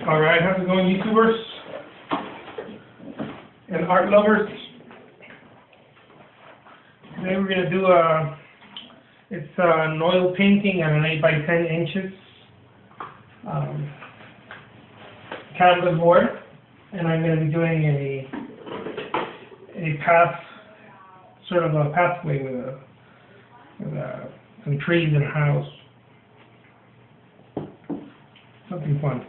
Alright, how's it going, YouTubers and art lovers? Today we're going to do an oil painting on an 8 by 10 inches canvas board, and I'm going to be doing a path, sort of a pathway with some trees and a house. Something fun.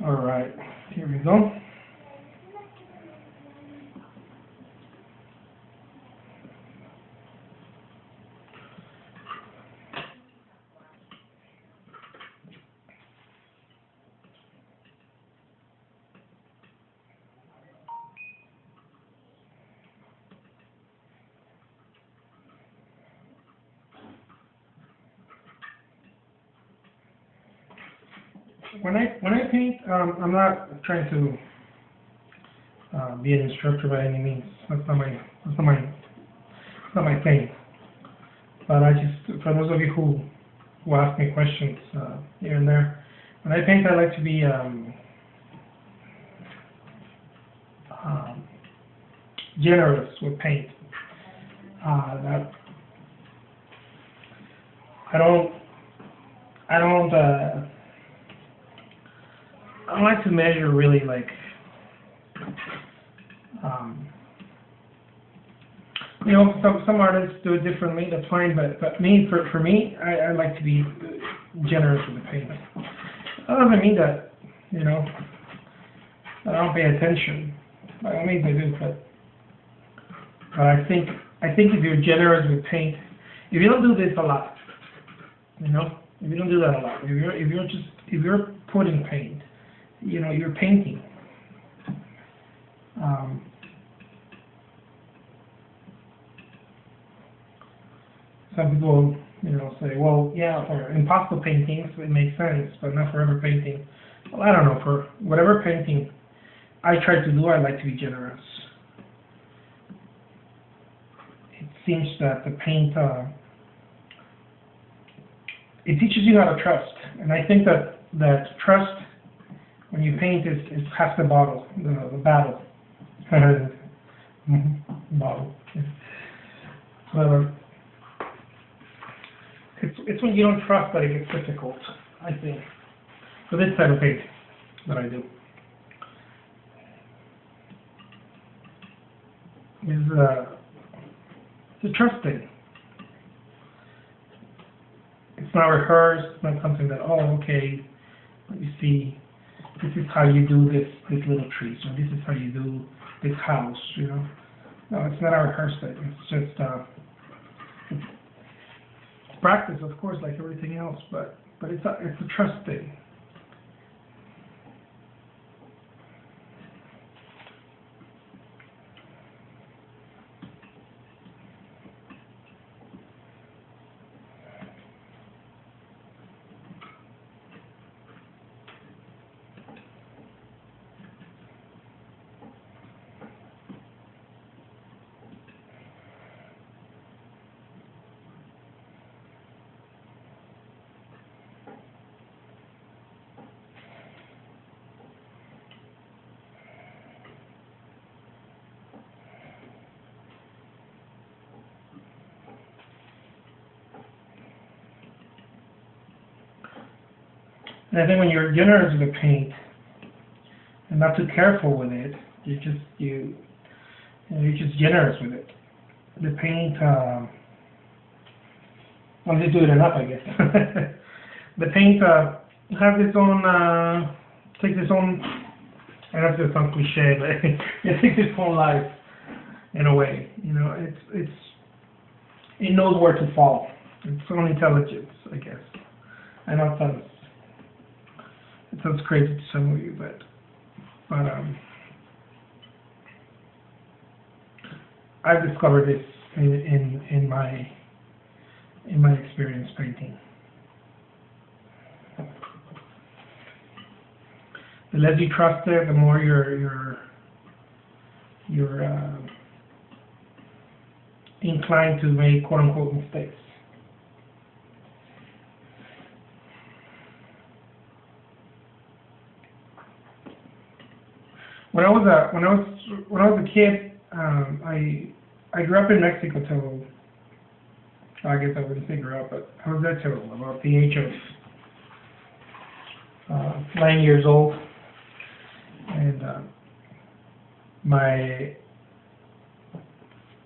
All right, here we go. When I paint, I'm not trying to be an instructor by any means. That's not my thing. But I just, for those of you who ask me questions here and there, when I paint, I like to be generous with paint. That I don't like to measure really, like, you know, some artists do it differently, that's fine, but for me, I like to be generous with the paint. That doesn't mean that, you know, I don't pay attention. By all means I do, but I think if you're generous with paint, if you don't do this a lot, you know, if you don't do that a lot, if you're putting paint, you know, you're painting. Some people, you know, say, well, yeah, for impossible paintings it makes sense, but not for every painting. Well, I don't know. For whatever painting I try to do, I like to be generous. It seems that the paint it teaches you how to trust, and I think that trust, when you paint, is half the battle. The battle. Bottle. It's when you don't trust that it gets difficult, I think, for this type of paint that I do. It's a trust thing. It's not rehearsed. It's not something that, oh, okay, let me see. This is how you do this little tree, so this is how you do this house, you know. No, it's not a rehearsed thing. It's just it's practice, of course, like everything else, but it's a trust thing. And I think when you're generous with the paint and not too careful with it, you're just generous with it. The paint, I'm just doing enough, I guess. The paint has its own, takes its own, I know this sounds cliche, but it takes its own life. in a way. You know, it knows where to fall. It's own intelligence, I guess. I know it sounds crazy to some of you, but I've discovered this in my experience painting. The less you trust it, the more you're inclined to make quote unquote mistakes. When I was a kid, I grew up in Mexico till, I guess I wouldn't say grew up, but I was there till about the age of 9 years old, and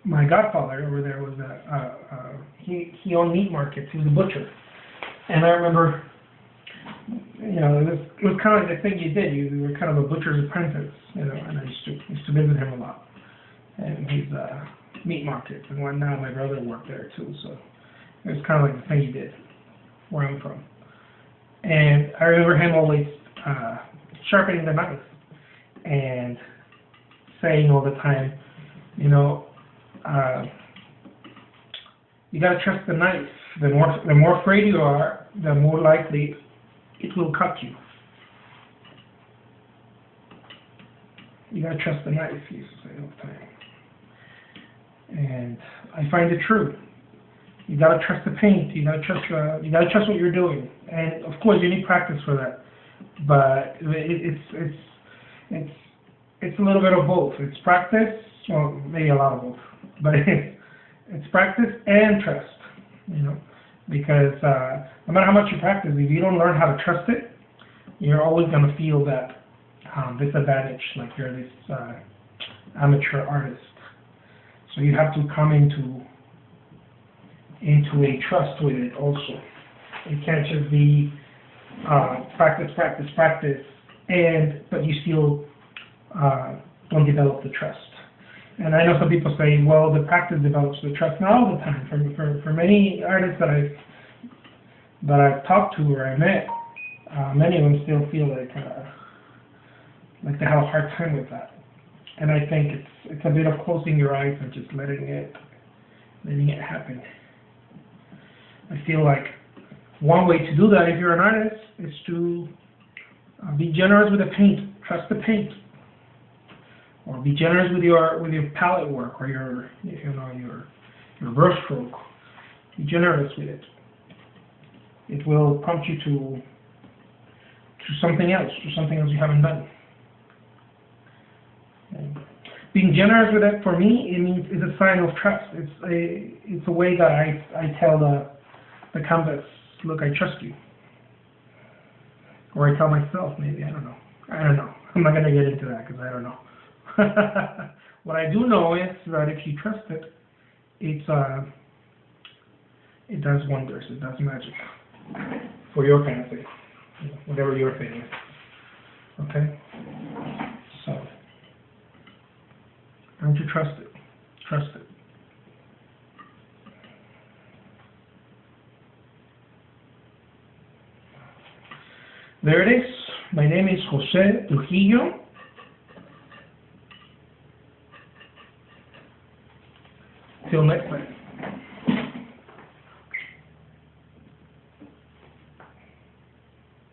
my godfather over there was he owned meat markets. He was a butcher, and I remember, you know, it was kind of like the thing you did. You were kind of a butcher's apprentice, you know, and I used to visit him a lot, and his meat markets and whatnot. My brother worked there too, so it was kind of like the thing you did where I'm from. And I remember him always sharpening the knife and saying all the time, you know, you gotta trust the knife. The more afraid you are, the more likely it will cut you. You gotta trust the knife, he used to say all the time. And I find it true. You gotta trust the paint. You gotta trust what you're doing. And of course, you need practice for that. But it's a little bit of both. It's practice, well, maybe a lot of both. But it's practice and trust. You know, because no matter how much you practice, if you don't learn how to trust it, you're always gonna feel that disadvantage, like you're this amateur artist. So you have to come into a trust with it also. It can't just be practice, but you still don't develop the trust. And I know some people say, well, the practice develops the trust. Not all the time. For many artists that I've talked to or I met, many of them still feel like they have a hard time with that. And I think it's a bit of closing your eyes and just letting it happen. I feel like one way to do that, if you're an artist, is to be generous with the paint. Trust the paint, or be generous with your palette work or your brush stroke. Be generous with it. It will prompt you to something else you haven't done. And being generous with it, for me, it's a sign of trust. It's a way that I tell the canvas, look, I trust you. Or I tell myself, maybe, I don't know. I'm not going to get into that because I don't know. What I do know is that if you trust it, it does wonders. It does magic for your fancy, whatever your thing is. Okay? So, don't you trust it? Trust it. There it is. My name is Jose Trujillo. Till next time.